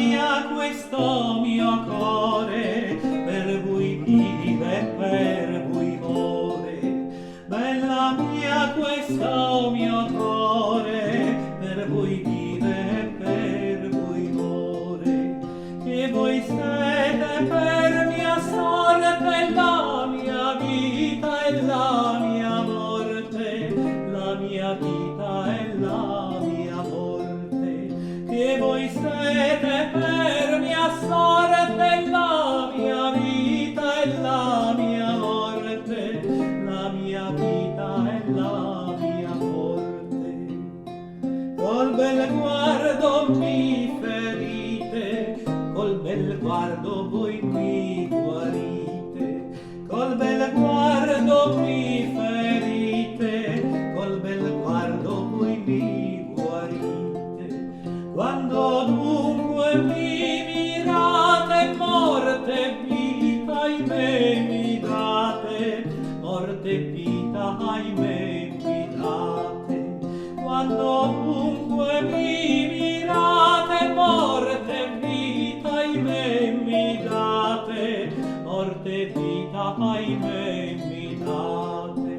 mia questo mio core per voi vive, per voi muore. Bella mia questo mio core per voi vive, per voi muore. Che voi siete per mia sorte, la mia vita e la mia morte, la mia vita e la mia morte. Che voi siete per mia sorte, la mia vita e la mia morte, la mia vita e la mia morte. Col bel guardo mi ferite, col bel guardo voi mi guarite. Col bel guardo mi ferite, col bel guardo voi mi guarite. Quando dunque mi mirate, morte e vita ahimè mi date, morte e vita ahimè mi date. Quando dunque mi mirate, morte e vita ahimè mi date, morte e vita ahimè mi date.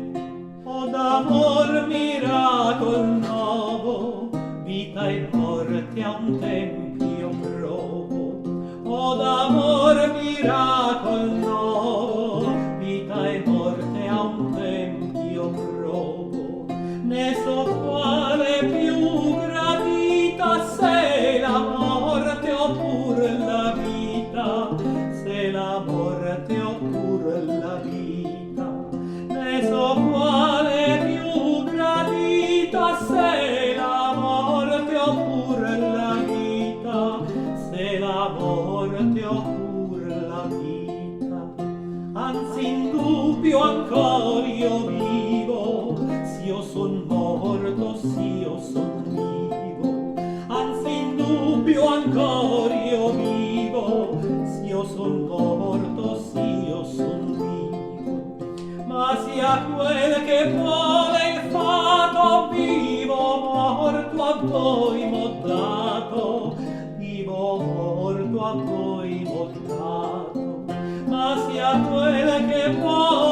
O d'amor miracol novo, vita e morte a un tempio provo. O d'amor miracol novo, vita e morte a un tempio provo. Ne so quale più gradita, se la morte oppur la vita, se la morte oppur la vita. Ne so quale più gradita, se la morte oppur la vita, se la morte oppur la vita. Anzi in dubbio ancor io vivo, s'io son morto, s'io son vivo. Anzi in dubbio ancor io vivo, s'io son morto, s'io son vivo. Ma sia quel che vuole il fato, vivo morto a voi m'ho dato, vivo morto a voi m'ho dato. Ma sia quel che vuole